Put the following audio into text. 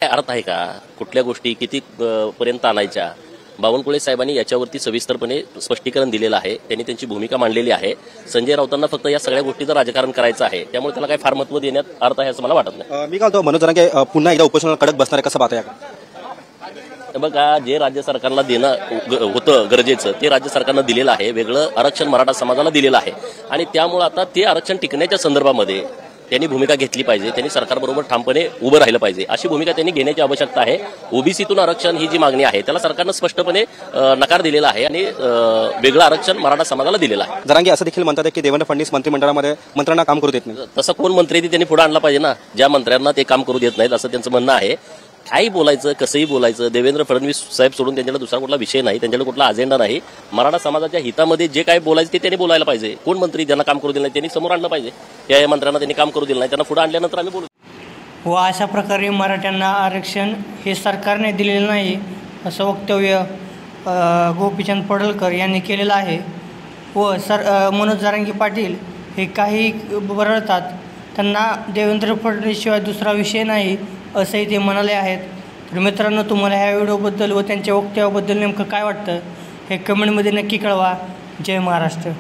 काय अर्थ आहे का? कुठल्या गोष्टी किती पर्यंत आणायच्या? बावनकुळे साहेबांनी याच्यावरती सविस्तरपणे स्पष्टीकरण दिलेलं आहे. त्यांनी त्यांची भूमिका मांडलेली आहे. संजय राऊतांना फक्त या सगळ्या गोष्टीचं राजकारण करायचं आहे, त्यामुळे त्याला काही फार महत्त्व देण्यात अर्थ आहे असं मला वाटत नाही. मी काय म्हणतो, मनोज जरांगे पुन्हा एकदा उपोषणाला कडक बसणार आहे, कसं पाहताय? बघा, जे राज्य सरकारला देणं होतं गरजेचं ते राज्य सरकारनं दिलेलं आहे. वेगळं आरक्षण मराठा समाजाला दिलेलं आहे आणि त्यामुळे आता ते आरक्षण टिकण्याच्या संदर्भामध्ये त्यांनी भूमिका घेतली पाहिजे. त्यांनी सरकारबरोबर ठामपणे उभं राहिलं पाहिजे, अशी भूमिका त्यांनी घेण्याची आवश्यकता आहे. ओबीसीतून आरक्षण ही जी मागणी आहे त्याला सरकारनं स्पष्टपणे नकार दिलेला आहे आणि वेगळं आरक्षण मराठा समाजाला दिलेलं आहे. जरांगे असं देखील म्हणतात की देवेंद्र फडणवीस मंत्रिमंडळामध्ये मंत्र्यांना काम करू देत नाही. तसं कोण मंत्री त्यांनी पुढे आणला पाहिजे ना, ज्या मंत्र्यांना ते काम करू देत नाहीत असं त्यांचं म्हणणं आहे. काही बोलायचं, कसंही बोलायचं. देवेंद्र फडणवीस साहेब सोडून त्यांच्याकडे दुसरा कुठला विषय नाही, त्यांच्याकडे कुठला अजेंडा नाही. मराठा समाजाच्या हितामध्ये जे काही बोलायचं ते त्यांनी बोलायला पाहिजे. कोण मंत्री ज्यांना काम करू दिलं नाही त्यांनी समोर आणलं पाहिजे. या मंत्र्यांना त्यांनी काम करू दिलं नाही, त्यांना पुढे आणल्यानंतर आम्ही बोलू. व अशा प्रकारे मराठ्यांना आरक्षण हे सरकारने दिलेलं नाही असं वक्तव्य गोपीचंद पडळकर यांनी केलेलं आहे. व मनोज जरांगे पाटील हे काही बरळतात, त्यांना देवेंद्र फडणवीसशिवाय दुसरा विषय नाही असंही ते म्हणाले आहेत. तर मित्रांनो, तुम्हाला ह्या व्हिडिओबद्दल व त्यांच्या वक्तव्याबद्दल नेमकं काय वाटतं हे कमेंटमध्ये नक्की कळवा. जय महाराष्ट्र.